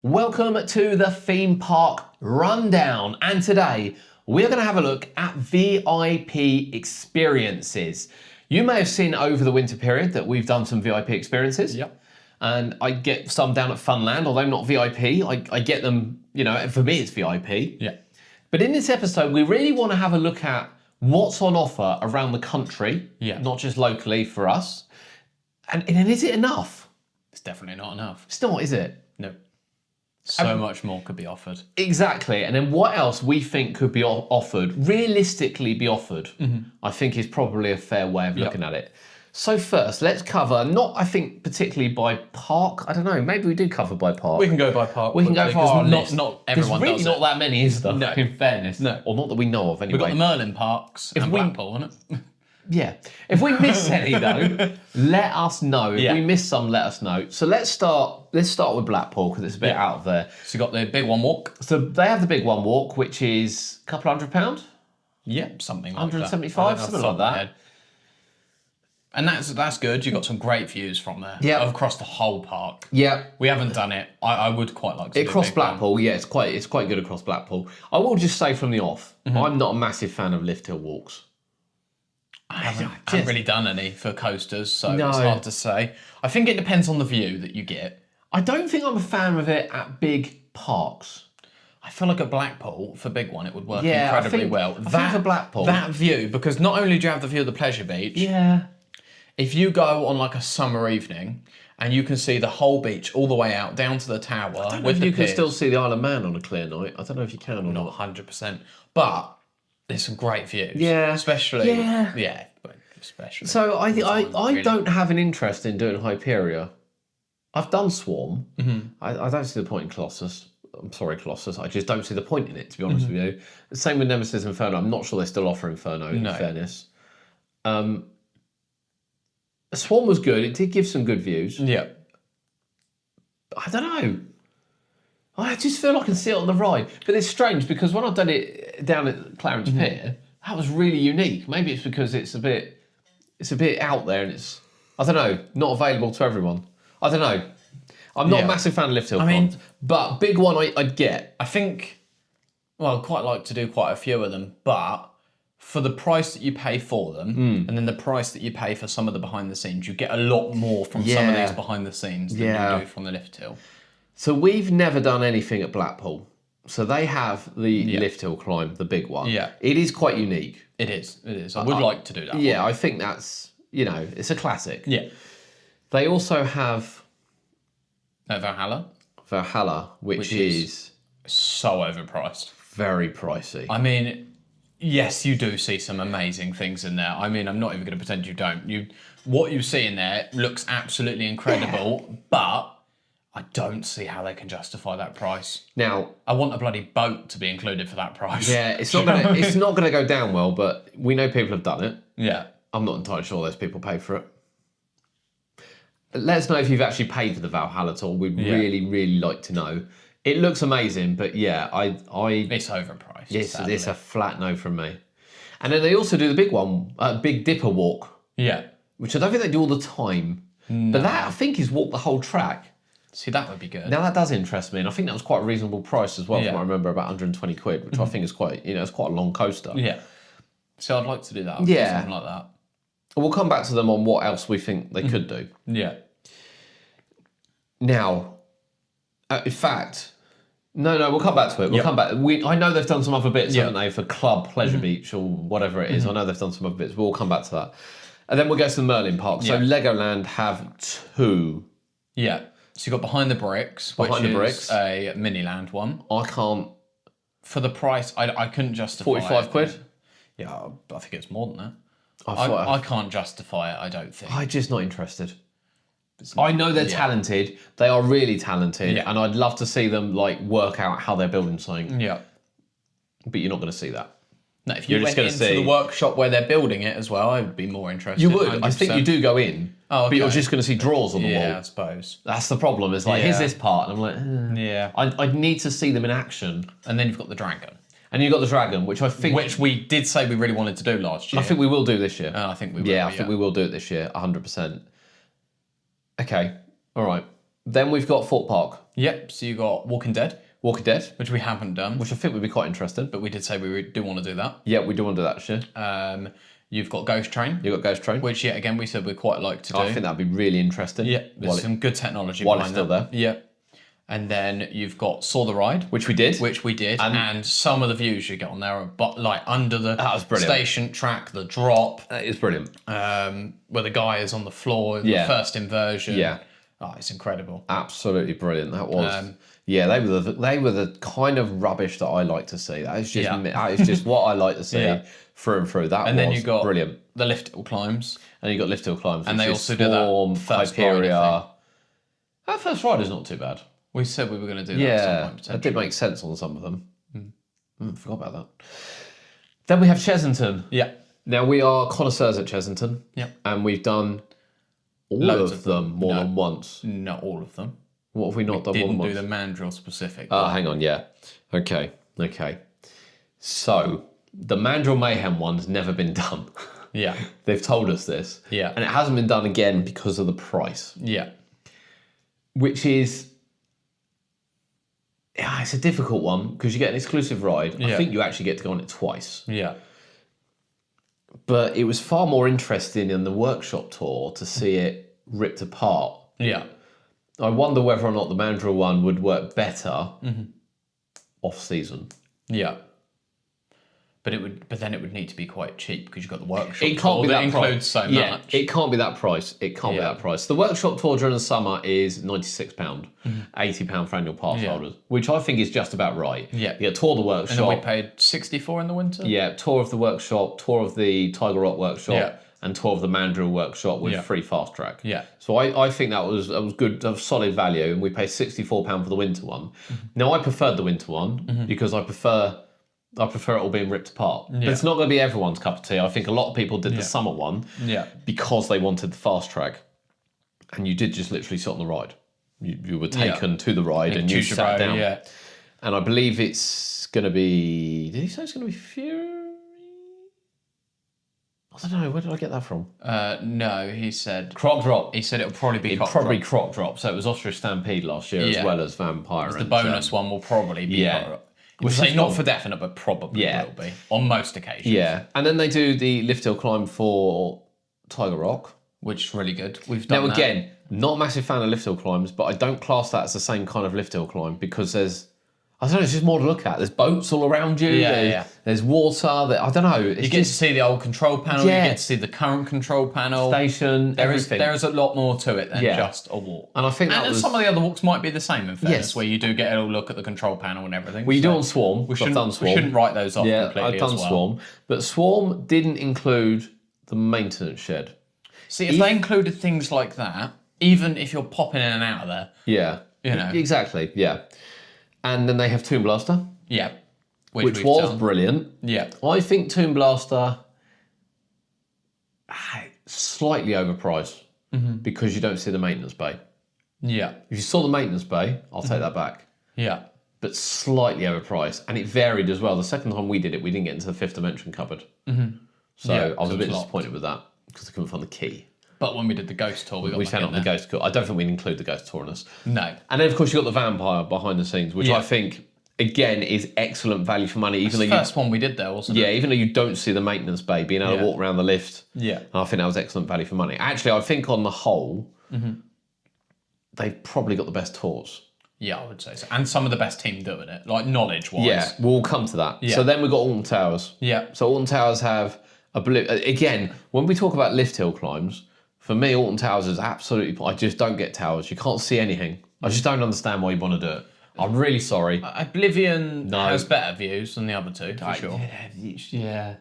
Welcome to the Theme Park Rundown, and today we're going to have a look at VIP experiences. You may have seen over the winter period that we've done some VIP experiences. Yep. And I get some down at Funland, although not VIP. I get them, you know, for me it's VIP. Yeah. But in this episode, we really want to have a look at what's on offer around the country, not just locally for us. And is it enough? It's definitely not enough. It's not, is it? No. So much more could be offered. Exactly. And then what else we think could be offered, realistically be offered, I think is probably a fair way of looking at it. So first, let's cover, not I think particularly by park, I don't know, maybe we do cover by park. We can go by park. We can go for our list. Not everyone There's really does not it. that many, is there? No. In fairness. No. Or not that we know of anyway. We've got the Merlin Parks and Blackpool, isn't it? Yeah. If we miss any though, let us know. If we miss some, let us know. So let's start with Blackpool because it's a bit out there. So you got the Big One Walk. So they have the Big One Walk, which is a couple £100. Yeah, something like 175, that. something like that. Head. And that's good. You've got some great views from there. Yeah. Across the whole park. Yeah. We haven't done it. I would quite like to do Across Big Blackpool, yeah, it's quite good across Blackpool. I will just say from the off, I'm not a massive fan of lift hill walks. I haven't really done any for coasters, so No. it's hard to say. I think it depends on the view that you get. I don't think I'm a fan of it at big parks. I feel like at Blackpool, for Big One, it would work Yeah, incredibly well. I think for Blackpool. That view, because not only do you have the view of the Pleasure Beach, Yeah. if you go on like a summer evening and you can see the whole beach all the way out down to the tower with the You can piers, still see the Isle of Man on a clear night. I don't know if you can or not not. 100%, but there's some great views. Yeah. Especially, Yeah. especially. So I really. don't have an interest in doing Hyperia. I've done Swarm. I don't see the point in Colossus. I'm sorry, Colossus. I just don't see the point in it, to be honest with you. Same with Nemesis Inferno. I'm not sure they still offer Inferno, in fairness. Swarm was good. It did give some good views. Yeah. I don't know. I just feel I can see it on the ride. But it's strange because when I've done it down at Clarence Pier, that was really unique. Maybe it's because it's a bit out there and it's, I don't know, not available to everyone. I don't know. I'm not a massive fan of lift hill ponds, but Big One I'd get. I think, well, I'd quite like to do quite a few of them, but for the price that you pay for them, and then the price that you pay for some of the behind the scenes, you get a lot more from some of these behind the scenes than you do from the lift hill. So we've never done anything at Blackpool. So they have the lift hill climb, the big one. Yeah. It is quite unique. It is. I would like to do that. Yeah, I think that's, it's a classic. Yeah. They also have Valhalla. Valhalla, which is so overpriced. very pricey. I mean, yes, you do see some amazing things in there. I mean, I'm not even going to pretend you don't. What you see in there looks absolutely incredible, but I don't see how they can justify that price. Now, I want a bloody boat to be included for that price. yeah, it's not gonna go down well, but we know people have done it. Yeah. I'm not entirely sure those people pay for it. Let us know if you've actually paid for the Valhalla at all. We'd really, really like to know. It looks amazing, but yeah, It's overpriced. it's a flat no from me. And then they also do the big one, Big Dipper Walk, Yeah. which I don't think they do all the time. No. But that I think is walk the whole track. See, that would be good. Now that does interest me, and I think that was quite a reasonable price as well. From what I remember, about 120 quid, which I think is quite, it's quite a long coaster. Yeah. So I'd like to do that. Yeah. Something like that. We'll come back to them on what else we think they could do. Yeah. Now, in fact, no, we'll come back to it. We'll come back. I know they've done some other bits, haven't they, for Club Pleasure Beach or whatever it is. I know they've done some other bits. But we'll come back to that, and then we'll go to the Merlin Park. So Legoland have two. Yeah. So you got Behind the Bricks, which is a Miniland one. I can't. For the price, I couldn't justify 45 it. quid. Yeah, I think it's more than that. I I can't justify it, I don't think. I'm just not interested. I know they're talented. They are really talented, and I'd love to see them work out how they're building something. Yeah. But you're not going to see that. No, if you went into the workshop where they're building it as well, I would be more interested. You would. 100%. I think you do go in, but you're just going to see drawers on the wall. Yeah, I suppose. That's the problem. It's here's this part, and I'm like, Yeah. I need to see them in action. And then you've got the dragon. And you've got the dragon, which I think... Which we did say we really wanted to do last year. I think we will do this year. I think we will. Yeah, I think we will do it this year, 100%. Okay, all right. Then we've got Fort Park. Yep. So you got Walking Dead, Walking Dead, which we haven't done, which I think would be quite interesting. but we did say we do want to do that. Yeah, we do want to do that shit. You've got Ghost Train, You got Ghost Train, which yet again we said we'd quite like to do. I think that'd be really interesting. Yeah, there's While it- some good technology while behind it's still that. there. Yeah. And then you've got Saw the Ride, which we did. which we did, and some of the views you get on there are like under the That was brilliant. station track, the drop, That is brilliant. where the guy is on the floor, Yeah. the first inversion. Yeah. Oh, it's incredible. Absolutely brilliant. That was. Yeah, they were the kind of rubbish that I like to see. That is just that is just what I like to see Yeah. through and through. That And was then you got brilliant. the Lift Hill Climbs. And you got Lift Hill Climbs, And which they is also did that Swarm, first Hyperia. rider That first rider's not too bad. We said we were going to do that at some Yeah, point, that potentially. did make sense on some of them. Forgot about that. Then we have Chesington. Yeah. Now we are connoisseurs at Chesington. Yeah. And we've done all Loads of them more than once. Not all of them. What have we not done more Didn't than do once? the Mandrill specific. Hang on, yeah. Okay. So, the Mandrill Mayhem one's never been done. Yeah. They've told us this. Yeah. And it hasn't been done again because of the price. Yeah. Which is... Yeah, it's a difficult one because you get an exclusive ride. I Yeah. think you actually get to go on it twice. Yeah. But it was far more interesting in the workshop tour to see it ripped apart. Yeah. I wonder whether or not the Mandrill one would work better off season. Yeah. But then it would need to be quite cheap because you've got the workshop. It can't tour be that includes price. so Yeah, much. it can't be that price. It can't be Yeah. that price. The workshop tour during the summer is £96, £80 for annual pass Yeah. holders, which I think is just about right. Yeah. You get tour of the And then we workshop. paid 64 in the winter. Yeah, tour of the workshop, tour of the Tiger Rock workshop, Yeah. and tour of the Mandrill workshop with Yeah. free fast track. Yeah. So I think that was good, that was solid value, and we paid £64 for the winter one. Now I preferred the winter one because I prefer it all being ripped apart. But it's not going to be everyone's cup of tea. I think a lot of people did the summer one Yeah. because they wanted the fast track, and you did just literally sit on the ride. You were taken to the ride and you Choose your sat road, down. Yeah. And I believe it's going to be. Did he say it's going to be Fury? I don't know. Where did I get that from? No, he said Croc Drop. it would probably be Cock Probably Drop. Croc Drop. So it was Ostrich Stampede last year as Yeah. well as Vampire. The bonus one will probably be yeah. Cock Drop. We'll say not for definite, but probably Yeah. will be on most occasions. Yeah. And then they do the Lift Hill Climb for Tiger Rock. Which is really good. We've done Now, that. again, not a massive fan of lift hill climbs, but I don't class that as the same kind of lift hill climb because there's, I don't know, it's just more to look at. There's boats all around you. Yeah. There's water. I don't know. It's You get to see the old control panel. Yeah. You get to see the current control panel. station, everything. There is a lot more to it than Yeah. just a walk. And I think that And was... some of the other walks might be the same in fairness, Yes. where you do get a look at the control panel and everything. Well, you do So on Swarm. We I've shouldn't, done Swarm. we shouldn't write those off Yeah, completely I've done as well. Swarm. But Swarm didn't include the maintenance shed. See, if they included things like that, even if you're popping in and out of there, Yeah. You know. Exactly, yeah. And then they have Tomb Blaster, yeah. which we've was done. brilliant. Yeah. I think Tomb Blaster slightly overpriced because you don't see the maintenance bay. Yeah. If you saw the maintenance bay, I'll take that back. Yeah. But slightly overpriced, and it varied as well. The second time we did it, we didn't get into the fifth dimension cupboard. So Yeah, I was so a bit it's locked. disappointed with that because I couldn't find the key. But when we did the ghost tour, we got We back found in out the there. ghost tour. I don't think we'd include the ghost tour in us. No. And then, of course, you got the vampire behind the scenes, which Yeah. I think again is excellent value for money. It's Even the though first one we did there, wasn't it? even though you don't see the maintenance bay, being able to Yeah. walk around the lift, Yeah. I think that was excellent value for money. Actually, I think on the whole, they've probably got the best tours. Yeah, I would say so. And some of the best team doing it, like knowledge-wise. Yeah, we'll come to that. Yeah. So then we've got Alton Towers. Yeah. So Alton Towers have again, when we talk about lift hill climbs, for me, Alton Towers is absolutely. I just don't get towers. You can't see anything. I just don't understand why you want to do it. I'm really sorry. Oblivion No. has better views than the other two, for sure. Yeah.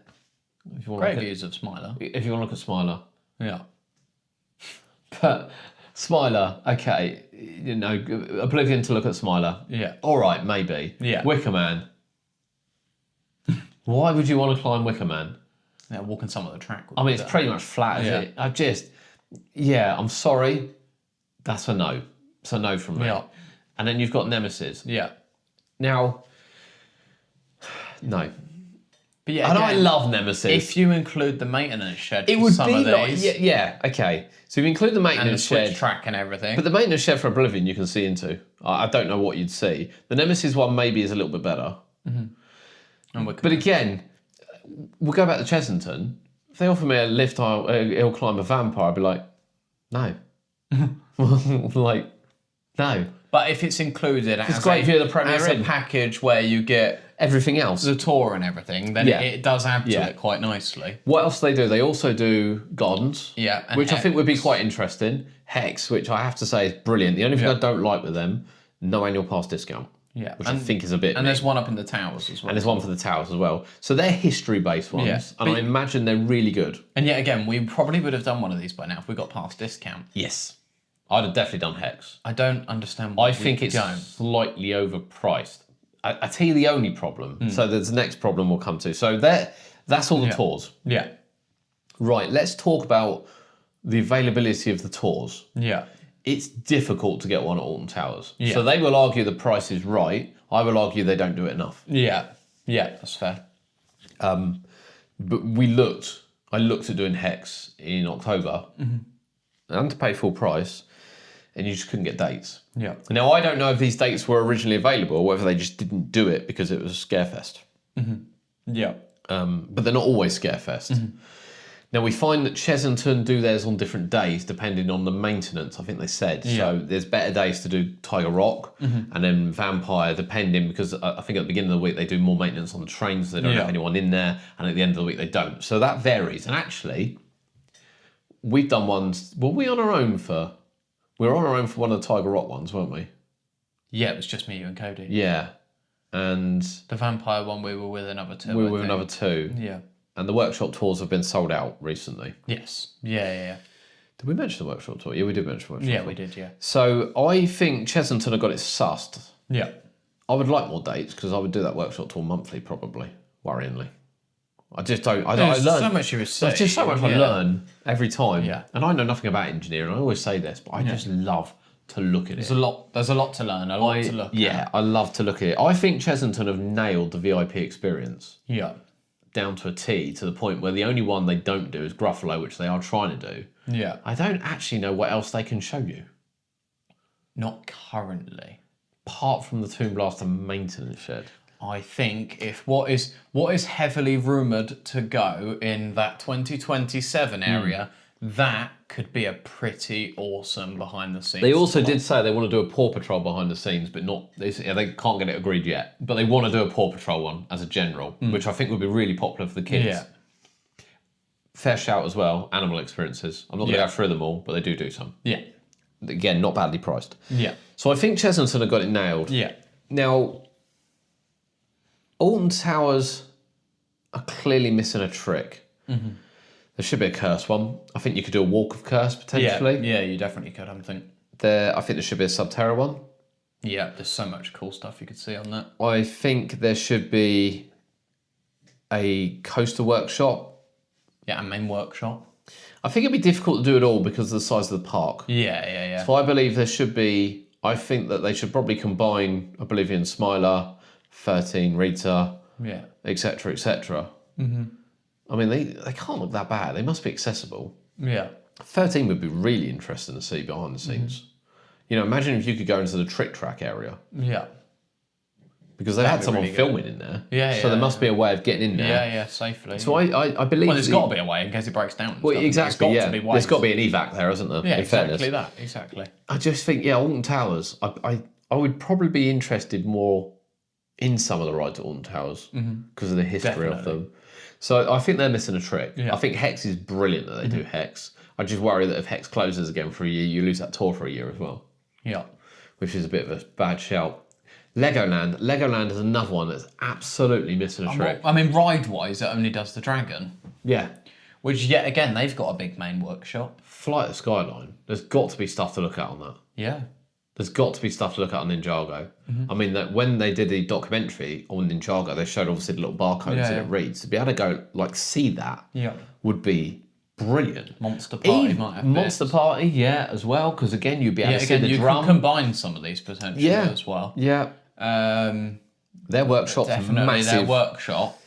If you want Great to look views of Smiler. if you want to look at Smiler, Yeah. but Smiler, okay, you know, Oblivion to look at Smiler. Yeah. All right, maybe. Yeah. Wicker Man. Why would you want to climb Wicker Man? Yeah, walking some of the track. I mean, it's pretty much flat, isn't it? I'm sorry. That's a no. It's a no from me. Yeah. And then you've got Nemesis. Yeah. Now, no. But yeah, And I again, love Nemesis. if you include the maintenance shed it for would some be of like, these, yeah, okay. So if you include the and the maintenance switch shed, track and everything. but the maintenance shed for Oblivion you can see into. I don't know what you'd see. The Nemesis one maybe is a little bit better. and we But again, we'll go back to Chessington. If they offer me a lift hill climber vampire, I'd be like, no. Like, no. But if it's included as, great view of the Premier as a Inn. package where you get Everything else. the tour and everything, then Yeah. it does add to Yeah. it quite nicely. What else do they do? They also do gardens. Yeah, and Which I think would be Hex. quite interesting. Hex, which I have to say is brilliant. The only thing Yeah. I don't like with them, no annual pass discount. Yeah, Which I think is a bit. And there's one up in the towers as well. And there's one for the towers as well. So they're history-based ones, Yeah. and I imagine they're really good. And yet again, we probably would have done one of these by now if we got past discount. Yes. I'd have definitely done Hex. I don't understand why I think we it's don't. slightly overpriced. I tell you the only problem. So there's the next problem we'll come to. So that's all the tours. Yeah, Right, let's talk about the availability of the tours. yeah, It's difficult to get one at Alton Towers. Yeah. So they will argue the price is right. I will argue they don't do it enough. yeah, yeah, that's fair. But I looked at doing Hex in October and to pay full price, and you just couldn't get dates. Yeah, Now, I don't know if these dates were originally available or whether they just didn't do it because it was Scarefest. yeah, But they're not always Scarefest. Now, we find that Chessington do theirs on different days depending on the maintenance, I think they said. So there's better days to do Tiger Rock and then Vampire, depending, because I think at the beginning of the week they do more maintenance on the trains, so they don't Yeah. have anyone in there, and at the end of the week they don't. So that varies. And actually, we've done ones, were we on our own for... We were on our own for one of the Tiger Rock ones, weren't we? yeah. It was just me, you, and Cody. Yeah. And The vampire one, we were with another two. we I were with think. another two. Yeah. And the workshop tours have been sold out recently. Yes. Yeah, yeah, Did we mention the workshop tour? Yeah, we did mention the workshop yeah. Yeah, tour. we did. Yeah. So I think Chessington have got it sussed. Yeah. I would like more dates because I would do that workshop tour monthly, probably, worryingly. I just don't. I There's learn so much you would say. There's just so much I Yeah. learn every time. Yeah. And I know nothing about engineering. I always say this, but I just love to look at it. There's a lot to learn. A lot to look. Yeah, I love to look at it. I think Chessington have nailed the VIP experience At. Yeah. down to a T, to the point where the only one they don't do is Gruffalo, which they are trying to do. Yeah. I don't actually know what else they can show you, Not currently. apart from the Tomb Blaster maintenance shed. I think if what is heavily rumoured to go in that 2027 area, that could be a pretty awesome behind the scenes. They also did say they want to do a Paw Patrol behind the scenes, but not. They can't get it agreed yet. But they want to do a Paw Patrol one as a general, which I think would be really popular for the kids. Yeah. Fair shout as well. Animal experiences. I'm not going to Yeah. go through them all, but they do some. Yeah. Again, not badly priced. Yeah. So I think Chessington have got it nailed. Yeah. Now, Alton Towers are clearly missing a trick. There should be a curse one. I think you could do a Walk of Curse potentially. Yeah, you definitely could, I think. I think there should be a Subterra one. Yeah, there's so much cool stuff you could see on that. I think there should be a coaster workshop. Yeah, and main workshop. I think it'd be difficult to do it all because of the size of the park. Yeah, yeah, yeah. So I believe there should be, I think that they should probably combine Oblivion Smiler, 13 Rita, Yeah. etc., etc. I mean, they can't look that bad. They must be accessible. Yeah. 13 would be really interesting to see behind the scenes. You know, imagine if you could go into the trick track area, Yeah. because they've That'd had be someone really good. filming in there. Yeah, So yeah, there must be a way of getting in there. Yeah, yeah, safely. So I believe. well, there's got to be a way in case it breaks down. and Well, stuff. exactly. There's Yeah, got to be ways. there's got to be an evac there, isn't there? Yeah, in exactly fairness, that. Exactly. I just think Alton Towers. I would probably be interested more in some of the rides at Alton Towers because of the history of Definitely. them. So I think they're missing a trick. Yeah. I think Hex is brilliant that they do Hex. I just worry that if Hex closes again for a year, you lose that tour for a year as well, Yeah. which is a bit of a bad shout. Legoland is another one that's absolutely missing a trick. I mean, ride-wise, it only does the Dragon, Yeah. which yet again they've got a big main workshop. Flight of Skyline. There's got to be stuff to look at on that. Yeah. There's got to be stuff to look at on Ninjago. I mean, that when they did the documentary on Ninjago, they showed obviously the little barcodes Yeah, that yeah. it reads. To be able to go see that Yeah. would be brilliant. Monster Party might have Monster bits. Party, yeah, as well, because again, you'd be able Yeah, to see again, the you drum. can combine some of these potentially Yeah. as well. Yeah, their workshop's Definitely massive. their workshop.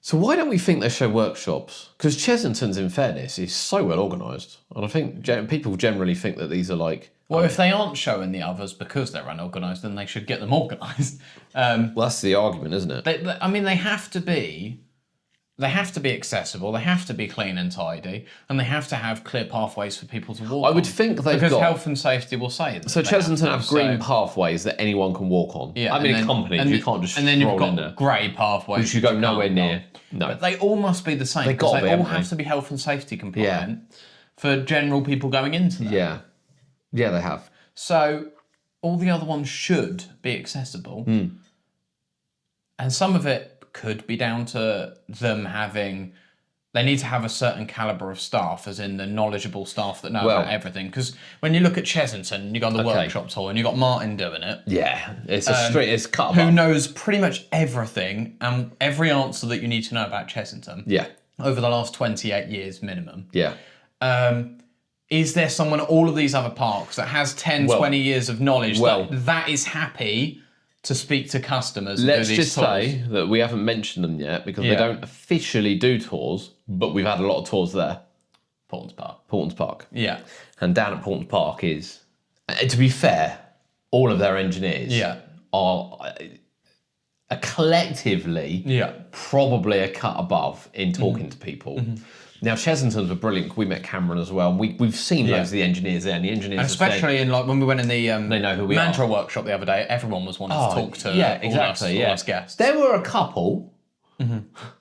So why don't we think they show workshops? Because Chesington's, in fairness, is so well organised. And I think people generally think that these are like... Well, if they aren't showing the others because they're unorganised, then they should get them organised. Well, that's the argument, isn't it? I mean, they have to be accessible, they have to be clean and tidy, and they have to have clear pathways for people to walk I would on. think they've Because got... health and safety will say that. So they Chesington have to, green so- pathways that anyone can walk on. Yeah, I mean, and in then- companies, and you then- can't just and then you've stroll in got there. grey pathways Which you go can't nowhere go near. on. No. But they all must be the same They because gotta they be, all haven't have they? to be health and safety compliant for general people going into them. Yeah. Yeah, they have. So all the other ones should be accessible. And some of it could be down to them having... They need to have a certain calibre of staff, as in the knowledgeable staff that know about everything. Because when you look at Chesington, you go on the workshop tour and you got Martin doing it, Yeah. It's a it's cut who above. knows pretty much everything and every answer that you need to know about Chesington Yeah. over the last 28 years minimum. Yeah. Is there someone at all of these other parks that has 10, 20 years of knowledge that is happy to speak to customers and Let's do these just tours? say that we haven't mentioned them yet because they Yeah. don't officially do tours, but we've had a lot of tours there. Portons Park. Portons Park. Yeah. And down at Portons Park is, to be fair, all of their engineers are collectively probably a cut above in talking to people. Now, Chesington's were brilliant. We met Cameron as well. We've seen loads of the engineers there, and the engineers And have said- especially in like when we went in the They know who we Mantra workshop the other day, everyone was wanting to talk to all us guests. There were a couple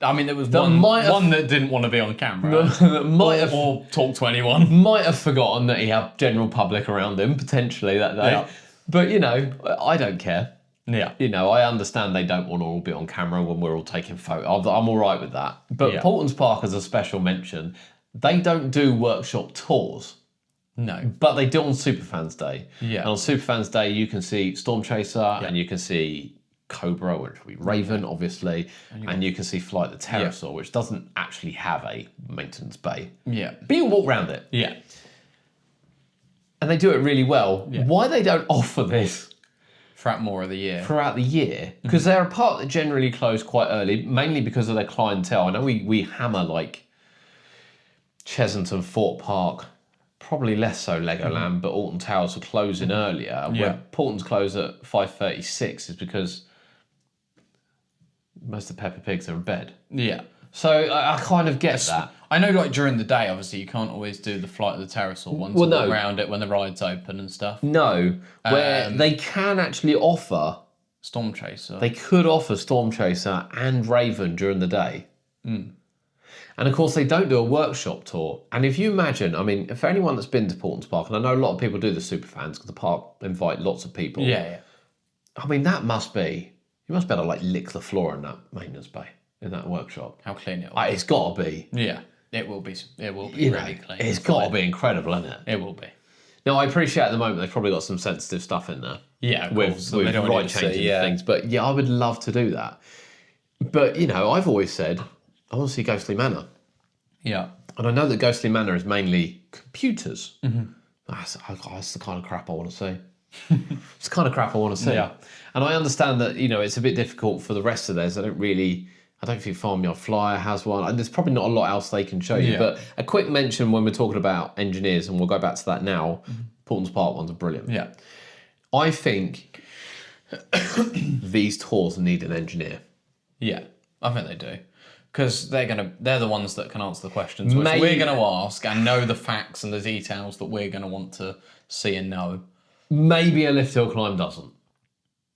I mean, there was might have- one that didn't want to be on camera that might have or talk to anyone. might have forgotten that he had general public around him potentially that day. Yeah. But you know, I don't care. Yeah. You know, I understand they don't want to all be on camera when we're all taking photos. I'm all right with that. But Yeah. Portons Park, as a special mention, they don't do workshop tours, No. but they do on Superfans Day. Yeah. And on Superfans Day, you can see Storm Chaser and you can see Cobra, which will be Raven, obviously, and you can see Flight the Pterosaur, which doesn't actually have a maintenance bay. Yeah. But you can walk around it. Yeah. And they do it really well. Why they don't offer this Throughout more of the year. throughout the year, because they're a park that generally close quite early, mainly because of their clientele. I know we hammer like Chesington, Fort Park, probably less so Legoland, but Alton Towers are closing earlier. Yeah. Where Portons close at 5:36 is because most of the Peppa Pigs are in bed. Yeah. So I kind of get that. I know, like during the day, obviously you can't always do the Flight of the Pterosaur ones Well, no. around it when the ride's open and stuff. No, where they can actually offer. Storm Chaser. They could offer Storm Chaser and Raven during the day. And of course, they don't do a workshop tour. And if you imagine, I mean, for anyone that's been to Portons Park, and I know a lot of people do the Superfans because the park invite lots of people. yeah. I mean, that must be, you must be able to like lick the floor in that maintenance bay, in that workshop. How clean it will be. It's got to be. Yeah. It will be. It will be You know, really clean. it's got to be incredible, isn't it? It will be. Now, I appreciate at the moment they've probably got some sensitive stuff in there. Yeah, of with course, that they don't want right you to see, changing yeah. things. But yeah, I would love to do that. But you know, I've always said I want to see Ghostly Manor, Yeah. and I know that Ghostly Manor is mainly computers. That's the kind of crap I want to see. It's the kind of crap I want to see. Yeah. And I understand that it's a bit difficult for the rest of theirs. I don't think Farmyard Flyer has one. And there's probably not a lot else they can show you. Yeah. But a quick mention when we're talking about engineers, and we'll go back to that now. Portons Park ones are brilliant. Yeah. I think these tours need an engineer. Yeah. I think they do. Because they're the ones that can answer the questions which Maybe- we're going to ask and know the facts and the details that we're going to want to see and know. Maybe a Lift Hill Climb doesn't.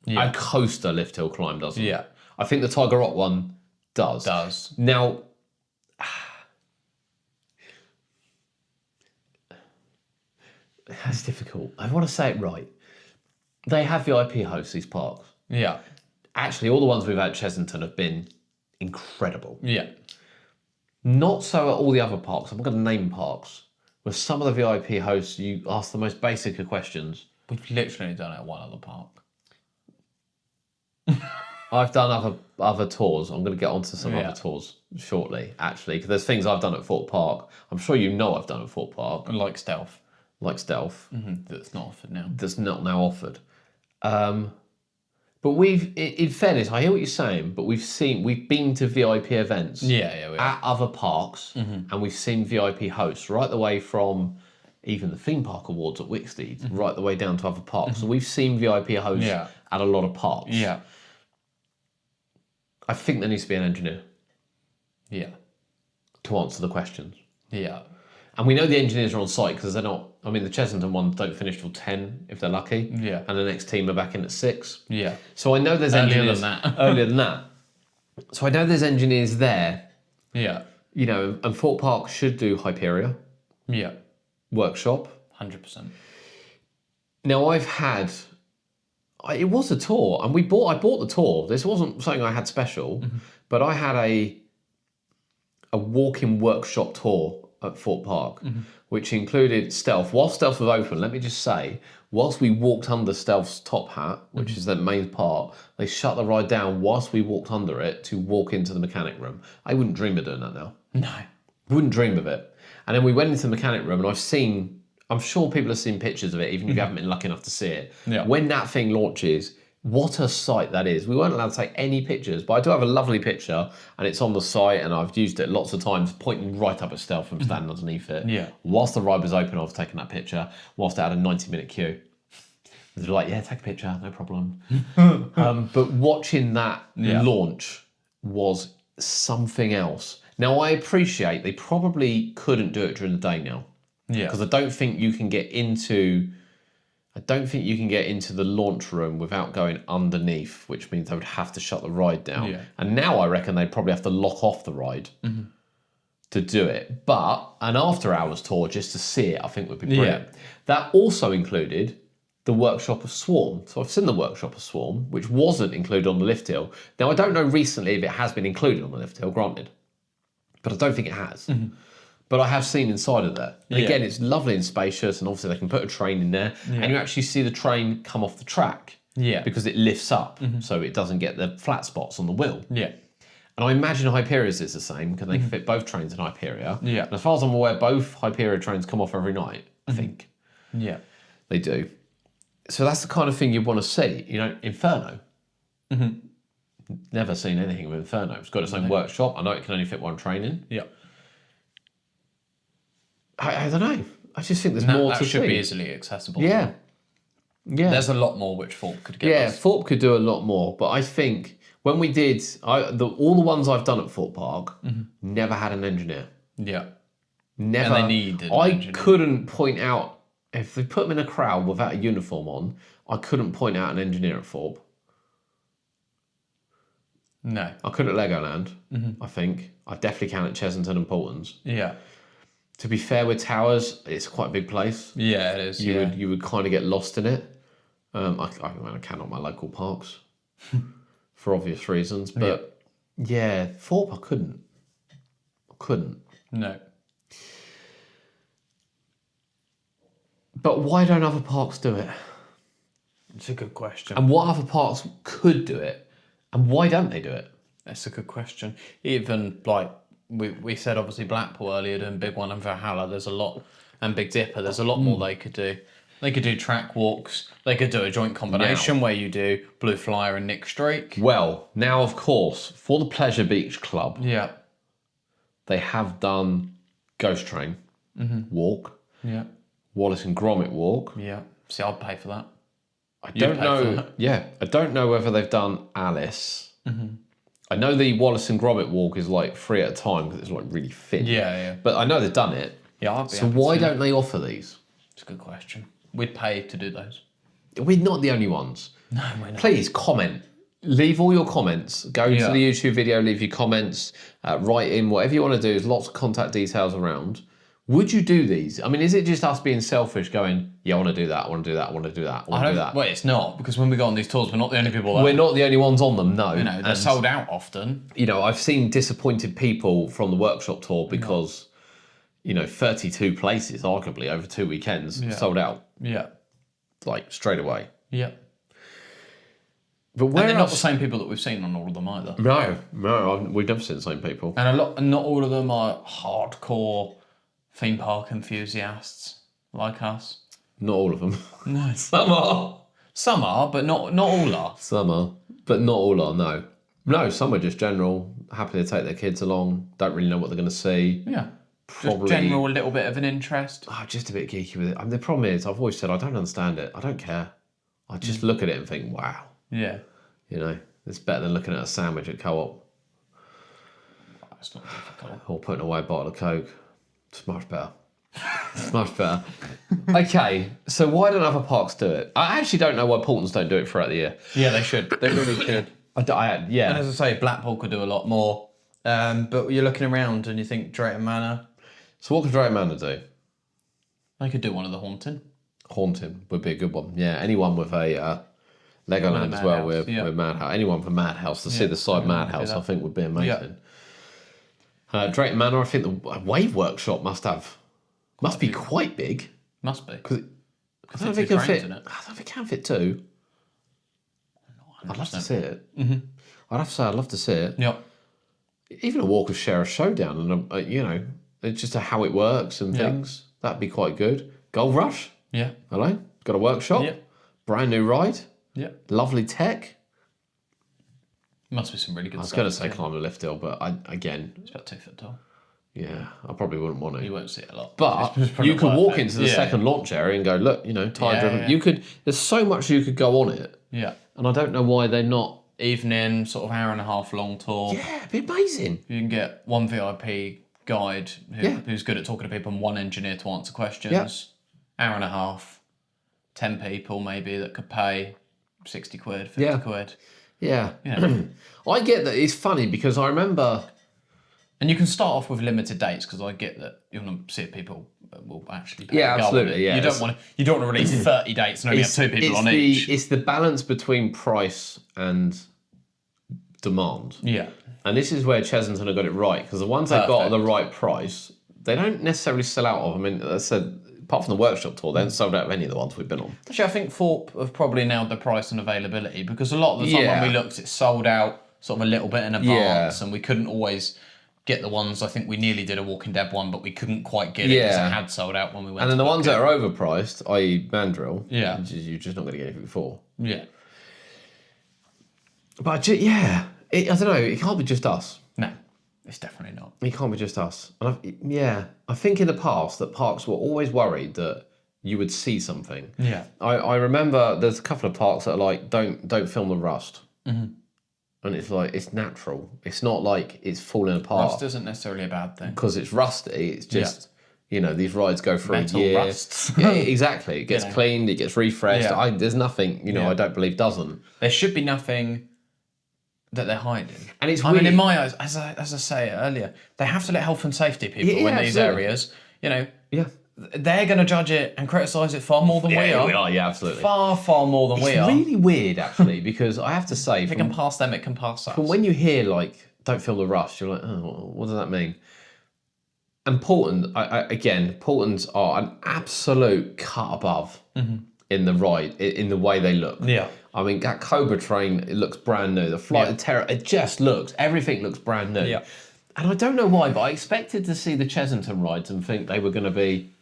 Yeah. A coaster Lift Hill Climb doesn't. Yeah. I think the Tiger Rock one does. Does. Now, that's difficult. I want to say it right. They have VIP hosts, these parks. Yeah. Actually, all the ones we've had at Chesington have been incredible. Yeah. Not so at all the other parks. I'm going to name parks where some of the VIP hosts, you ask the most basic of questions. We've literally done it at one other park. I've done other tours. I'm going to get onto some Yeah. other tours shortly, actually, because there's things I've done at Fort Park. I'm sure you know I've done at Fort Park, Like Stealth. like Stealth, That's not offered now. that's not now offered. But But in fairness, I hear what you're saying, but we've been to VIP events Yeah, we at other parks, and we've seen VIP hosts right the way from even the theme park awards at Wicksteed, right the way down to other parks. So we've seen VIP hosts at a lot of parks. Yeah. I think there needs to be an engineer Yeah. to answer the questions. Yeah. And we know the engineers are on site because they're not. I mean, the Chessington ones don't finish till 10 if they're lucky. Yeah. And the next team are back in at 6. Yeah. So I know there's Earlier engineers than that. earlier than that. So I know there's engineers there. Yeah. You know, and Thorpe Park should do Hyperia Yeah. workshop. 100%. Now it was a tour, and I bought the tour. This wasn't something I had special, but I had a walk-in workshop tour at Thorpe Park, which included Stealth. While Stealth was open, let me just say, whilst we walked under Stealth's top hat, which is the main part, they shut the ride down whilst we walked under it to walk into the mechanic room. I wouldn't dream of doing that now. No. Wouldn't dream of it. And then we went into the mechanic room, and I'm sure people have seen pictures of it, even if you haven't been lucky enough to see it. Yeah. When that thing launches, what a sight that is. We weren't allowed to take any pictures, but I do have a lovely picture, and it's on the site, and I've used it lots of times, pointing right up at Stealth from standing underneath it. Yeah. Whilst the ride was open, I was taking that picture, whilst it had a 90-minute queue. They were like, yeah, take a picture, no problem. But watching that launch was something else. Now, I appreciate they probably couldn't do it during the day now. Yeah. Because I don't think you can get into the launch room without going underneath, which means they would have to shut the ride down. Yeah. And now I reckon they'd probably have to lock off the ride to do it. But an after-hours tour just to see it, I think would be brilliant. That also included the workshop of Swarm. So I've seen the workshop of Swarm, which wasn't included on the lift hill. Now, I don't know recently if it has been included on the lift hill, granted. But I don't think it has. But I have seen inside of there. And again, it's lovely and spacious, and obviously they can put a train in there, and you actually see the train come off the track. Yeah. Because it lifts up, so it doesn't get the flat spots on the wheel. Yeah. And I imagine Hyperia's is the same, because they can fit both trains in Hyperia. Yeah. And as far as I'm aware, both Hyperia trains come off every night, I think. Yeah. They do. So that's the kind of thing you want to see. You know, Inferno. Never seen anything with Inferno. It's got its own workshop. I know it can only fit one train in. Yeah. I don't know. I just think there's more to see. That should be easily accessible. Yeah. Yeah. There's a lot more which Thorpe could get us. Thorpe could do a lot more. But I think when we did, all the ones I've done at Thorpe Park never had an engineer. Yeah. Never. And they needed an I engineer. couldn't point out, if they put them in a crowd without a uniform on, I couldn't point out an engineer at Thorpe. No. I could at Legoland, I think. I definitely can at Chessington and Portons. Yeah. To be fair with Towers, it's quite a big place. Yeah, it is. You would kind of get lost in it. I cannot my local parks for obvious reasons, but yeah, Thorpe I couldn't. No. But why don't other parks do it? It's a good question. And what other parks could do it? And why don't they do it? That's a good question. Even like we said, obviously Blackpool earlier doing Big One and Valhalla. There's a lot, and Big Dipper. There's a lot more they could do. They could do track walks. They could do a joint combination where you do Blue Flyer and Nick Drake. Well, now of course for the Pleasure Beach Club, Yeah. they have done Ghost Train walk, Yeah. Wallace and Gromit walk. Yeah. See, I'd pay for that. I don't pay for know. that. Yeah, I don't know whether they've done Alice. I know the Wallace and Gromit walk is like free at a time because it's like really thin. Yeah. But I know they've done it. Yeah, I'd be So happy why to. don't they offer these? It's a good question. We'd pay to do those. We're not the only ones. No, we're not. Please comment. Leave all your comments. Go to the YouTube video, leave your comments, write in, whatever you want to do. There's lots of contact details around. Would you do these? I mean, is it just us being selfish going, yeah, I want to do that, I want to do that, I want to do that, I want to do that? Well, it's not, because when we go on these tours, we're not the only people that... We're not the only ones on them, no. You know, they're And, sold out often. you know, I've seen disappointed people from the workshop tour because, you know, 32 places, arguably, over 2 weekends, sold out, Yeah. like, straight away. Yeah. But And where they're not the else? same people that we've seen on all of them either. No, we've never seen the same people. And not all of them are hardcore theme park enthusiasts like us. Not all of them. No. Some are. Some are, but not all are. Some are, but not all are. No, some are just general, happy to take their kids along. Don't really know what they're going to see. Yeah. Probably Just general, a little bit of an interest. just a bit geeky with it. I mean, the problem is, I've always said I don't understand it. I don't care. I just look at it and think, wow. Yeah. You know, it's better than looking at a sandwich at Co-op That's not difficult. or putting away a bottle of Coke. It's much better. It's much better. Okay, so why don't other parks do it? I actually don't know why Portons don't do it throughout the year. Yeah, they should. They really should. Yeah. And as I say, Blackpool could do a lot more. But you're looking around and you think Drayton Manor, So what could Drayton Manor do? they could do one of the Haunting. Haunting would be a good one. Yeah, anyone with a Legoland as well with Madhouse. Anyone from Madhouse to see the side Madhouse, I think would be amazing. Drayton Manor, I think the Wave Workshop must be quite big. Must be. I don't fit think two it can trains fit. in it. I don't think it can fit two. I'd love to see it. Mm-hmm. I'd have to say I'd love to see it. Yeah. Even a walk of Sheriff Showdown, and you know, it's just how it works and things. That'd be quite good. Gold Rush. Yeah. Hello. Got a workshop. Yeah. Brand new ride. Yeah. Lovely tech. Must be some really good I was stuff. going to say climb the lift hill, but It's about 2 foot tall. yeah, I probably wouldn't want to. You won't see it a lot. But It's probably you could worth walk it. into the second launch area and go, look, you know, tire driven. Yeah. You could. There's so much you could go on it, Yeah. and I don't know why they're not. Evening, sort of hour and a half long tour. Yeah, it'd be amazing. You can get one VIP guide who's good at talking to people and one engineer to answer questions. Yeah. Hour and a half, 10 people maybe that could pay 60 quid, 50 quid. Yeah. Yeah. I get that. It's funny because I remember. And you can start off with limited dates because I get that you want to see if people will actually pay Yeah, to go on absolutely, it. yeah, You don't want to release 30 dates and only have 2 people on each. It's the balance between price and demand. Yeah. And this is where Chesington have got it right, because the ones they've got at the right price, they don't necessarily sell out of. I mean, as I said, apart from the workshop tour, they haven't sold out of any of the ones we've been on. Actually, I think Thorpe have probably nailed the price and availability because a lot of the time when we looked, it sold out sort of a little bit in advance and we couldn't always get the ones. I think we nearly did a Walking Dead one, but we couldn't quite get it because it had sold out when we went. And then the ones that are overpriced, i.e. Mandrill, Yeah. you're just not going to get anything for. Yeah. But I don't know, it can't be just us. No, it's definitely not. It can't be just us. And I think in the past that parks were always worried that you would see something. Yeah. I remember there's a couple of parks that are like, don't film the rust. Mm-hmm. And it's like, it's natural. It's not like it's falling apart. Rust isn't necessarily a bad thing. Because it's rusty. It's just, you know, these rides go for Metal a year. rusts. Yeah, exactly. It gets cleaned, it gets refreshed. Yeah. There's nothing, I don't believe doesn't. There should be nothing that they're hiding. And it's I mean, really- in my eyes, as I say earlier, they have to let health and safety people in these absolutely. areas. You know, Yeah. they're going to judge it and criticise it far more than we are. Yeah, absolutely. Far, far more than we It's are. really weird, actually, because I have to say, If it can pass them, it can pass us. But when you hear like "don't feel the rush," you're like, "Oh, what does that mean?" And Portons are an absolute cut above in the ride, in the way they look. Yeah. I mean, that Cobra train, it looks brand new. The Flight of Terror, everything looks brand new. Yeah. And I don't know why, but I expected to see the Chesington rides and think they were going to be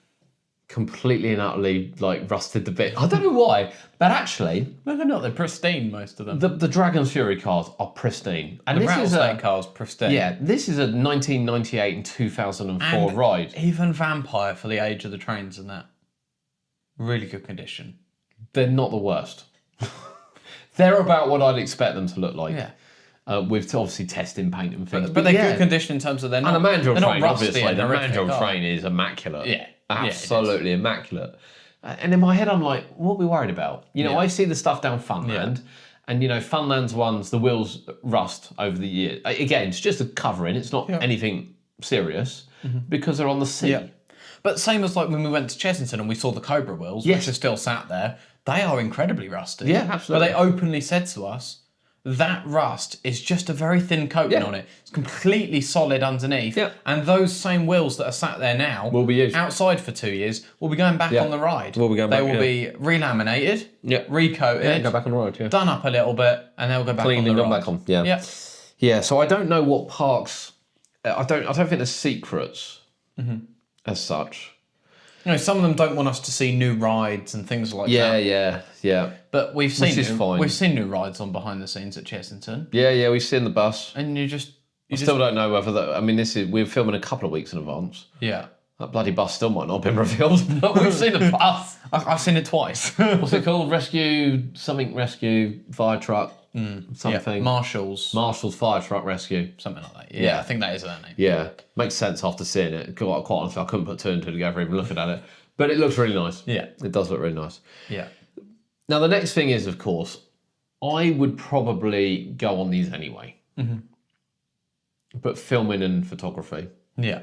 completely and utterly like rusted to bits. I don't know why, but actually, No, they're not. They're pristine, most of them. the Dragon's Fury cars are pristine. And The this is rattlesnake car's pristine. yeah, this is a 1998 and 2004 And ride. even Vampire, for the age of the trains and that. Really good condition. They're not the worst. They're about what I'd expect them to look like. Yeah. With obviously testing paint and things. But they're good condition in terms of they're not. And a Mandrill they're not train, rusty obviously. and The horrific, Mandrill are train is immaculate. Yeah. Absolutely immaculate. And in my head, I'm like, what are we worried about? I see the stuff down Funland. And, Funland's ones, the wheels rust over the year. Again, it's just a covering. It's not anything serious because they're on the sea. Yeah. But same as like when we went to Chesington and we saw the Cobra wheels, which are still sat there, they are incredibly rusty. Yeah, absolutely. But they openly said to us, that rust is just a very thin coating on it. It's completely solid underneath. Yeah. And those same wheels that are sat there now Will be used. outside for 2 years will be going back on the ride. Will be going they back, will be relaminated, recoated, Go back on the road, yeah. done up a little bit, and they'll go back Clean on the and ride. gone back on, yeah. Yeah. Yeah, so I don't know what parks. I don't think there's secrets as such. some of them don't want us to see new rides and things like that. Yeah. But we've seen is fine. we've seen new rides on behind the scenes at Chessington, Yeah, we've seen the bus. and you Still don't know whether that. I mean, we're filming a couple of weeks in advance. yeah. That bloody bus still might not have been revealed, but we've seen the bus. I've seen it twice. What's it called? Rescue fire truck something. Yeah, Marshall's fire truck rescue. something like that. Yeah, I think that is their name. Yeah, makes sense after seeing it. Quite honestly, I couldn't put two and two together even looking at it, but it looks really nice. Yeah. It does look really nice. Yeah. Now the next thing is, of course, I would probably go on these anyway, but filming and photography. Yeah.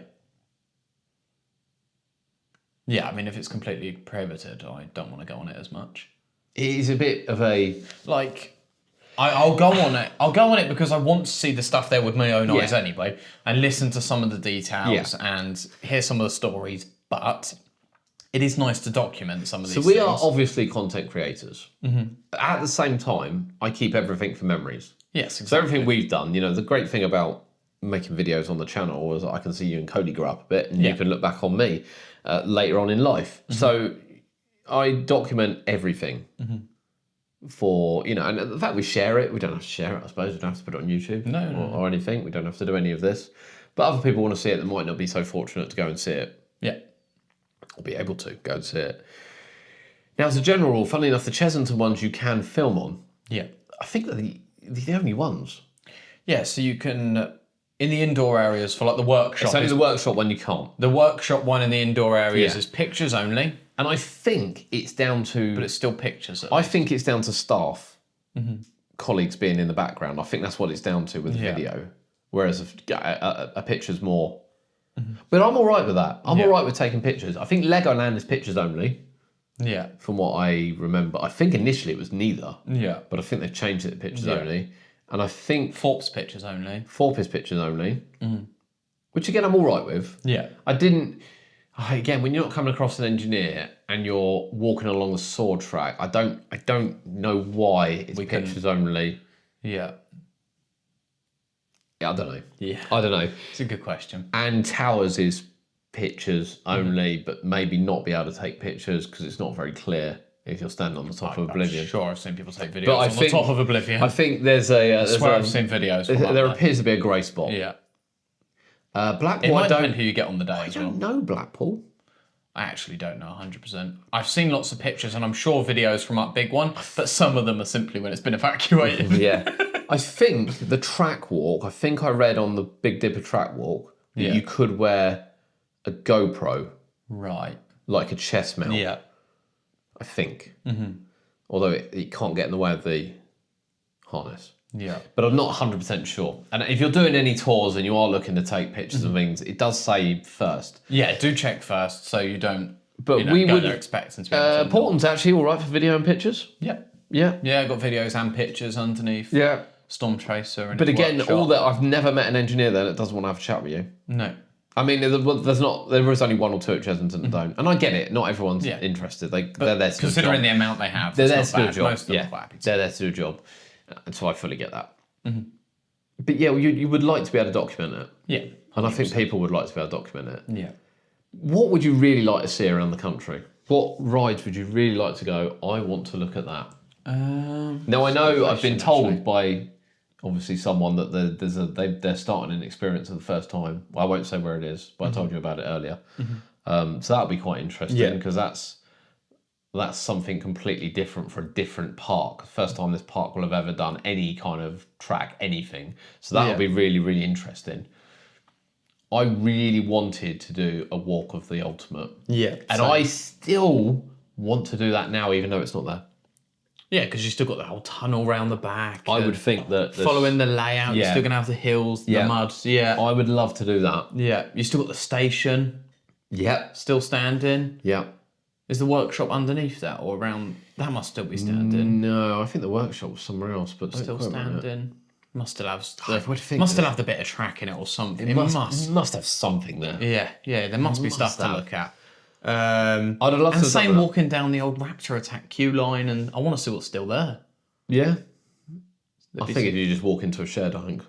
Yeah, I mean, if it's completely prohibited, I don't want to go on it as much. It is a bit of a Like, I'll go on it. I'll go on it because I want to see the stuff there with my own eyes Yeah. anyway, and listen to some of the details and hear some of the stories. But it is nice to document some of these So we things. are obviously content creators. At the same time, I keep everything for memories. Yes, So exactly. everything we've done, the great thing about making videos on the channel is I can see you and Cody grow up a bit, and you can look back on me later on in life. So I document everything for, and the fact we share it, we don't have to share it, I suppose. We don't have to put it on YouTube or anything. We don't have to do any of this. But other people want to see it that might not be so fortunate to go and see it. Yeah. Or be able to go and see it. Now, as a general rule, funnily enough, the Chessington ones you can film on. Yeah. I think they're the only ones. Yeah, so you can, in the indoor areas for like the workshop. It's only the workshop one you can't. The workshop one in the indoor areas Yeah. is pictures only, And I think it's down to... but it's still pictures. I think it's down to staff, colleagues being in the background. I think that's what it's down to with the video. Whereas a picture's more... But I'm all right with that. I'm all right with taking pictures. I think Legoland is pictures only, Yeah. from what I remember. I think initially it was neither, Yeah. but I think they've changed it to pictures only. And I think Forbes pictures only. Thorpe is pictures only, which again I'm all right with. Yeah. I didn't... Again, when you're not coming across an engineer and you're walking along the saw track, I don't know why it's pictures only. Yeah. Yeah, I don't know. Yeah. I don't know. It's a good question. And Towers is pictures only, but maybe not be able to take pictures because it's not very clear if you're standing on the top of Oblivion. Sure, I've seen people take videos But I on think- the top of Oblivion. I think there's a... I swear I've seen videos. From there up appears to be a grey spot. there. Yeah. Blackpool, It I might don't... depend who you get on the day as I well. don't know Blackpool. I actually don't know 100%. I've seen lots of pictures and I'm sure videos from up Big One, but some of them are simply when it's been evacuated. Yeah. I think the track walk, I read on the Big Dipper track walk that you could wear a GoPro, Right. like a chest mount, Yeah. I think. Although it can't get in the way of the harness. Yeah. But I'm not 100% sure. And if you're doing any tours and you are looking to take pictures of things, it does say first. Yeah, do check first so you don't But we go would... there expecting to be able to... Portland's actually all right for video and pictures. Yeah. Yeah. Yeah, I got videos and pictures underneath. Yeah. Storm Tracer and But his again, workshop. all that... I've never met an engineer there that doesn't want to have a chat with you. No. I mean, there is only one or two at Chessington that don't. And I get it. Not everyone's interested. They're there to do a Considering job. the amount they have, They're it's there not to do a bad. job. Most of them Yeah. are quite happy to. They're there to do a job. And so I fully get that. But yeah, you would like to be able to document it. Yeah. And I think people would like to be able to document it. Yeah. What would you really like to see around the country? What rides would you really like to go, I want to look at that? Now, I know I've been told by obviously someone that they're starting an experience for the first time. Well, I won't say where it is, but I told you about it earlier. So that'll be quite interesting because that's something completely different for a different park. First time this park will have ever done any kind of track, anything. So that'll be really, really interesting. I really wanted to do a walk of the ultimate. Yeah. And I still want to do that now, even though it's not there. Yeah, because you still got the whole tunnel round the back. I would think that... Following the layout, you're Yeah. still going to have the hills, the Yeah. mud. Yeah. I would love to do that. Yeah. You still got the station Yep. still standing. Yep. Is the workshop underneath that or around? That must still be standing. No, I think the workshop was somewhere else, but Still don't quote me on it. standing. Must still have. I would think must still that- have the bit of track in it or something. It must have something there. Yeah. There must be stuff to have. look at. I'd have loved And to same do that. walking down the old Raptor Attack queue line, and I want to see what's still there. Yeah. I be think if you just walk into a shed, I think.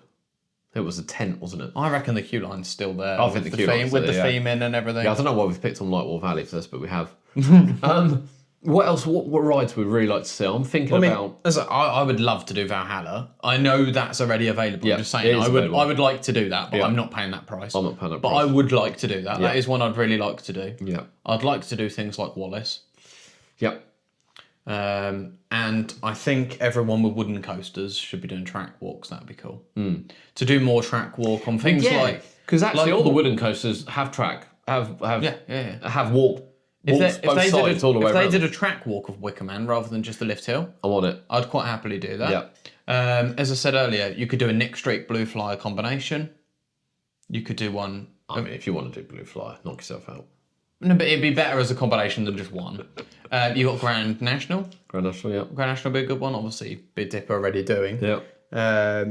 It was a tent, wasn't it? I reckon the queue line's still there. I think the queue line's with there, the yeah. theme in and everything. Yeah, I don't know why we've picked on Lightwall Valley for this, but we have. What else? What rides would we really like to see? I'm thinking about. I would love to do Valhalla. I know that's already available. Yeah, I'm just saying, it is I available. would like to do that, but Yeah. I'm not paying that price. I'm not paying that But price. I would like to do that. Yeah. That is one I'd really like to do. Yeah. I'd like to do things like Wallace. Yep. And I think everyone with wooden coasters should be doing track walks. That'd be cool. To do more track walk on things like because actually like- all the wooden coasters have track, have yeah. have walk. If Walks they, both if they, sides did, all the way if they around. did a track walk of Wicker Man rather than just the lift hill, I want it. I'd quite happily do that. Yeah. As I said earlier, you could do a Nick Streak Blue Flyer combination. You could do one. I mean, if you want to do Blue Flyer, knock yourself out. No, but it'd be better as a combination than just one. You got Grand National. Grand National, yeah. Grand National would be a good one. Obviously, Big Dipper already doing. Yeah.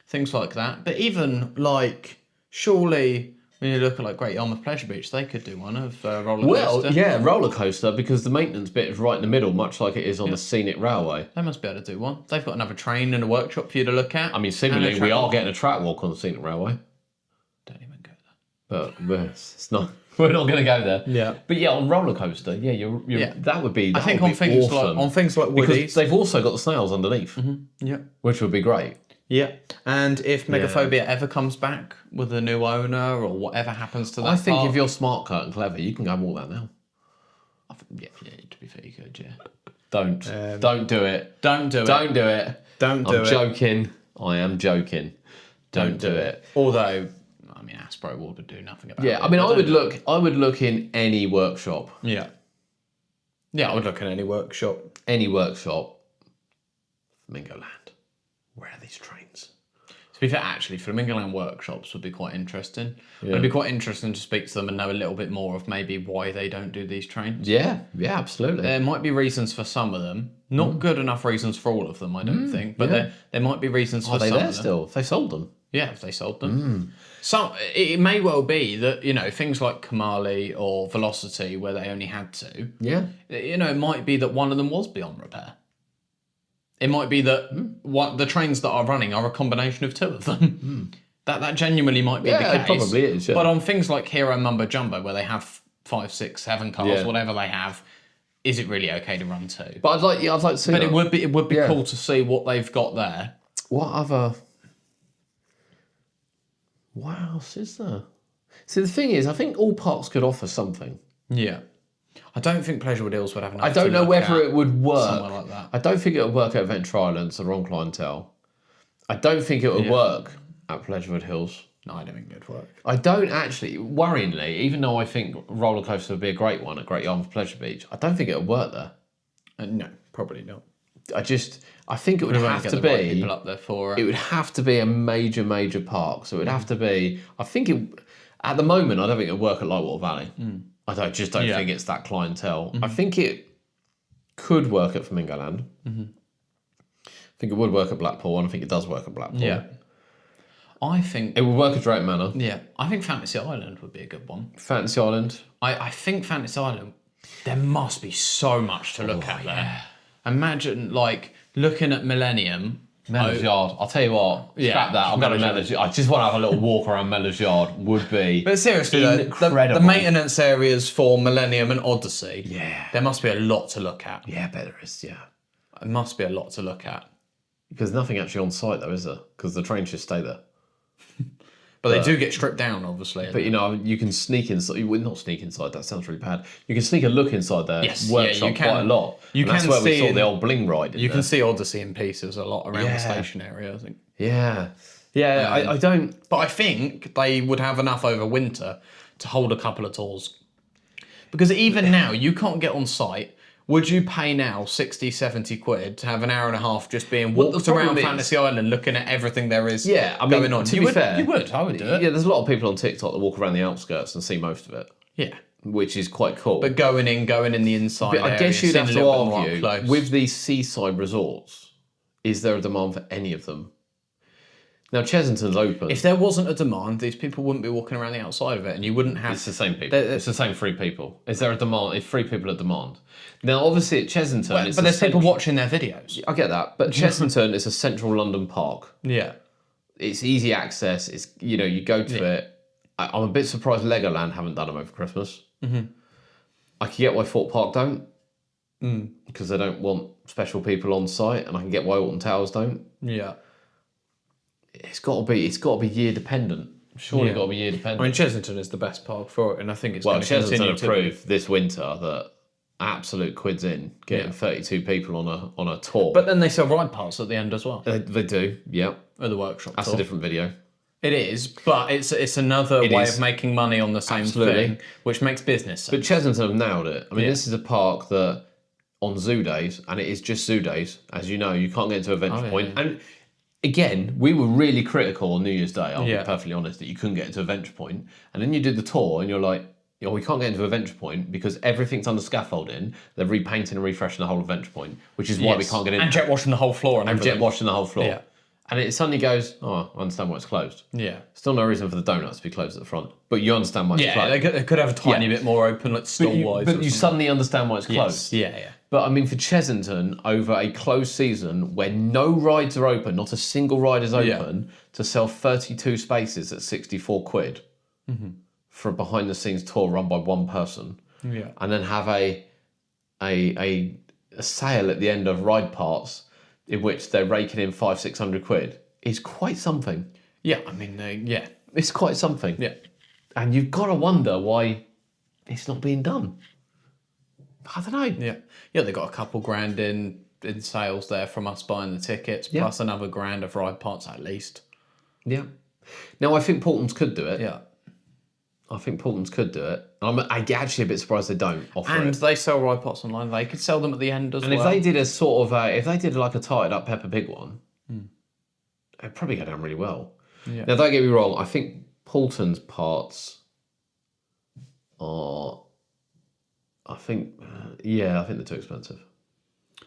Things like that. But even like, surely when you look at like Great Yarmouth Pleasure Beach, they could do one of roller coaster. Well, yeah, roller coaster because the maintenance bit is right in the middle, much like it is on the scenic railway. They must be able to do one. They've got another train and a workshop for you to look at. I mean, and similarly, a we track are walk. getting a track walk on the scenic railway, Don't even go there. but it's not. We're not going to go there. Yeah. But yeah, on roller coaster, yeah, you're Yeah. that would be. I That think would on be things awesome. like because Woody's. they've also got the snails underneath, Yeah. which would be great. Yeah. And if Megaphobia ever comes back with a new owner or whatever happens to that, I think park, if you're smart, cut, and clever, you can go and walk that now. yeah, to be fair, you could, yeah. Don't do it. Don't do it. Don't do it. Don't do I'm it. joking. I am joking. Don't do it. Although, I mean, Aspro would do nothing about it. Yeah, I mean, but I would look in any workshop. Yeah. Yeah, I would look at any workshop. Any workshop. Flamingo Land. Where are these trains? To be fair, actually, Flamingo Land workshops would be quite interesting. It'd be quite interesting to speak to them and know a little bit more of maybe why they don't do these trains. Yeah, absolutely. There might be reasons for some of them. Not good enough reasons for all of them, I don't think. But there might be reasons for Are they some there of them. still? If they sold them. Yeah, if they sold them. Some it may well be that, you know, things like Kamali or Velocity where they only had two. Yeah. You know, it might be that one of them was beyond repair. It might be that the trains that are running are a combination of two of them. That genuinely might be the Yeah, case. it probably is, yeah. But on things like Hero Mumbo Jumbo, where they have 5, 6, 7 cars, Yeah. whatever they have, is it really okay to run two? But I'd like to see But that. it would be Yeah. cool to see what they've got there. What else is there? See, the thing is, I think all parks could offer something. Yeah. I don't think Pleasurewood Hills would have enough. I don't know whether it would work. somewhere like that. I don't think it would work at Adventure Island, it's the wrong clientele. I don't think it would work at Pleasurewood Hills. No, I don't think it would work. I don't actually, worryingly, even though I think roller coaster would be a great one at Great Yarmouth Pleasure Beach, I don't think it would work there. No, probably not. I think it would We won't have get to the right be. people up there for it. It would have to be a major park. So it would have to be. I think it. At the moment, I don't think it would work at Lightwater Valley. I just don't think it's that clientele. I think it could work at Flamingo Land. I think it would work at Blackpool, and I think it does work at Blackpool. Yeah. I think It would work at Drake Manor. Yeah, I think Fantasy Island would be a good one. Fantasy Island. I think Fantasy Island, there must be so much to look at there. Imagine, like, looking at Millennium. Mellor's Yard. I'll tell you what. Yeah, Scrap that. I'm going to Mellor's Mellor's Yard. I just want to have a little walk around Mellor's Yard. Would be. But seriously, though, the incredible. maintenance areas for Millennium and Odyssey, Yeah. there must be a lot to look at. Yeah, better is. Yeah. There must be a lot to look at. Because nothing actually on site though, is there? Because the trains just stay there. But they do get stripped down, obviously. But you know, you can sneak inside. You would not sneak inside. That sounds really bad. You can sneak a look inside their Yes, workshop yeah, you can. quite a lot. You And that's can where we see saw in- the old bling ride. you can see Odyssey in pieces a lot around the station area, I think. Yeah. I don't. But I think they would have enough over winter to hold a couple of tours. Because even now, you can't get on site. Would you pay now 60, 70 quid to have an hour and a half just being Well, walked the problem around is- Fantasy Island looking at everything there is Yeah, I mean, going on? to You be would, fair, you would. I would do it. Yeah, there's a lot of people on TikTok that walk around the outskirts and see most of it, Yeah. which is quite cool. But going in the inside But I guess areas, you'd seeing have a to little bit more argue up close. with these seaside resorts. Is there a demand for any of them? Now Chesington's open. If there wasn't a demand, these people wouldn't be walking around the outside of it, and you wouldn't have. It's the same people. It's the same three people. Is there a demand? If three people are demand. Now, obviously at Chesington, it's but there's people central- watching their videos. I get that, but Chesington is a central London park. Yeah. it's easy access. It's you go to it. I'm a bit surprised Legoland haven't done them over Christmas. I can get why Thorpe Park don't, because they don't want special people on site, and I can get why Alton Towers don't. Yeah. It's got to be year dependent. Surely got to be year dependent. I mean, Chesington is the best park for it, and I think it's going to Chesington continue have to be. proved this winter that absolute quids in getting 32 people on a tour. But then they sell ride parts at the end as well, they do, yeah. at the workshop That's tour. a different video. It is, but it's another way is. of making money on the same Absolutely. thing, which makes business sense. But Chesington have nailed it. I mean, this is a park that on zoo days, and it is just zoo days, as you know, you can't get into Adventure Point. And again, we were really critical on New Year's Day, I'll be perfectly honest, that you couldn't get into Adventure Point. And then you did the tour and you're like, we can't get into Adventure Point because everything's under scaffolding. They're repainting and refreshing the whole Adventure Point, which is why we can't get in. And jet washing the whole floor and everything. Jet washing the whole floor. Yeah. And it suddenly goes, I understand why it's closed. Yeah. Still no reason for the donuts to be closed at the front, but you understand why it's closed. They could have a tiny bit more open, like stall-wise. But you suddenly understand why it's closed. Yeah. But I mean, for Chesington, over a closed season where no rides are open, not a single ride is open, to sell 32 spaces at 64 quid for a behind-the-scenes tour run by one person, and then have a sale at the end of ride parts in which they're raking in 500-600 quid is quite something. Yeah, I mean, It's quite something. Yeah. And you've got to wonder why it's not being done. I don't know. Yeah, they got a couple grand in sales there from us buying the tickets, plus another grand of ride parts at least. Yeah. Now, I think Portland's could do it. Yeah. I think Portland's could do it. I'm actually a bit surprised they don't offer And it. they sell ride parts online. They could sell them at the end as well. And if they did a sort of, if they did like a tied up Peppa Pig one, it'd probably go down really well. Yeah. Now, don't get me wrong. I think Portland's parts are, I think they're too expensive.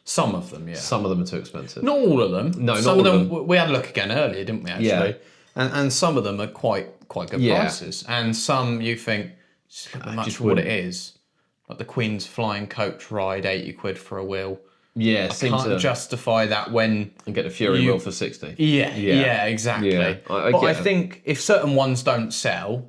Some of them, yeah. Some of them are too expensive. Not all of them. No, not some all of of them. We had a look again earlier, didn't we? Actually, Yeah. and some of them are quite good Yeah. prices, and some you think just look how much just for what it wouldn't. is. Like the Queen's Flying Coach ride, 80 quid for a wheel. Yeah, Can't justify that when and get a Fury wheel for 60. Yeah, exactly. Yeah, I but get I it. think if certain ones don't sell,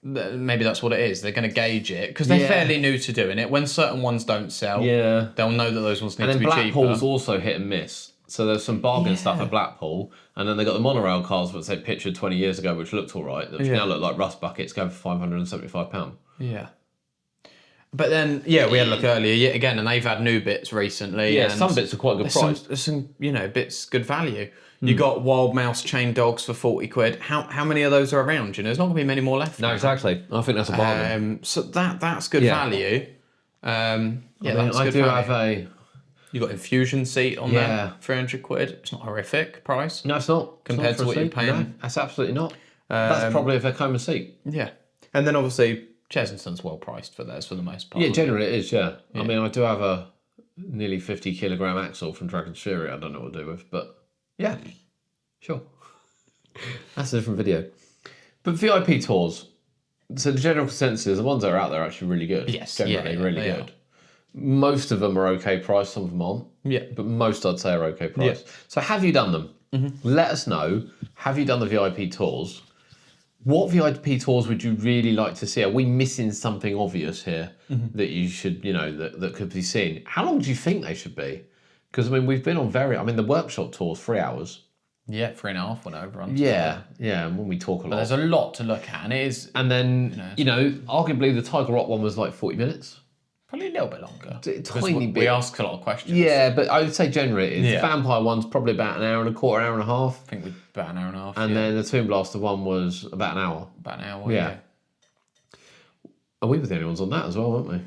maybe that's what it is. They're going to gauge it because they're Yeah. fairly new to doing it. When certain ones don't sell, Yeah. they'll know that those ones need And to then be Blackpool's cheaper. also hit and miss. So there's some bargain stuff at Blackpool, and then they got the monorail cars that they pictured 20 years ago, which looked all right, which now look like rust buckets going for £575. Yeah. But then, we had a look earlier yet again, and they've had new bits recently. Yeah, and some bits are quite good price. There's some, bits good value. You got Wild Mouse chain dogs for 40 quid. How many of those are around? There's not going to be many more left. No, exactly. I think that's a bargain. So that's good value. That's I good do value. have a... You got infusion seat on there, 300 quid. It's not a horrific price. No, it's not. Compared It's not to what for a you're seat. paying. No, that's absolutely not. That's probably a Vekoma seat. Yeah. And then obviously Chesington's well priced for theirs for the most part. Yeah, generally it is, yeah. I mean, I do have a nearly 50 kilogram axle from Dragon's Fury I don't know what to do with, but yeah, sure. That's a different video. But VIP tours, so the general consensus is the ones that are out there are actually really good. Yes, Generally, really they good. Most of them are okay price, some of them aren't. Yeah. But most I'd say are okay price. So have you done them? Let us know. Have you done the VIP tours? What VIP tours would you really like to see? Are we missing something obvious here that you should, that could be seen? How long do you think they should be? Because, I mean, we've been on the workshop tour's 3 hours. Yeah, 3.5 went over on. Yeah, and when we talk a lot. There's a lot to look at, and it is And then, arguably the Tiger Rock one was like 40 minutes. probably a little bit longer. Tiny We bit. asked a lot of questions. Yeah, but I would say generally it is. Yeah. The Vampire one's probably about an hour and a quarter, hour and a half. I think we about an hour and a half. And then the Tomb Blaster one was about an hour. about an hour. Yeah. And we were the only ones on that as well, weren't we? It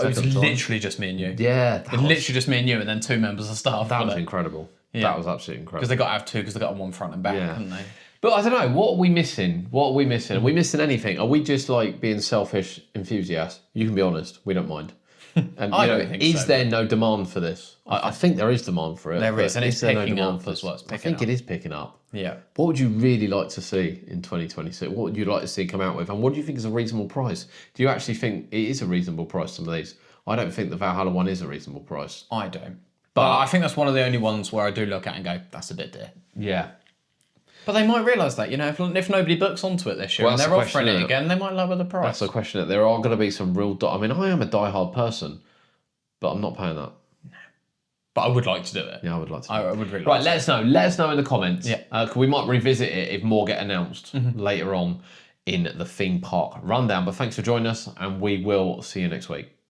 was Second time. literally just me and you. Yeah, It was literally just me and you, and then 2 members of staff. that was wasn't it? incredible. Yeah. That was absolutely incredible. Because they got to have 2 because they got one front and back, Yeah. haven't they? But I don't know, what are we missing? Are we missing anything? Are we just like being selfish enthusiasts? You can be honest, we don't mind. And I don't think is so. there no demand for this? I think there is demand for it. There but is, and it's there no picking demand up for as well. It's I picking think up. it is picking up. Yeah. What would you really like to see in 2026? What would you like to see come out with? And what do you think is a reasonable price? Do you actually think it is a reasonable price, some of these? I don't think the Valhalla one is a reasonable price. I don't. But I think that's one of the only ones where I do look at and go, that's a bit dear. Yeah. But they might realise that, if nobody books onto it this year Well, and that's they're the offering question, it isn't it? again, they might lower the price. That's the question. That there are going to be some real. I mean, I am a diehard person, but I'm not paying that. But I would like to do it. Yeah, I would like to. I would really Right, like let us know. Let us know in the comments. Yeah. 'Cause we might revisit it if more get announced later on in the theme park rundown. But thanks for joining us, and we will see you next week.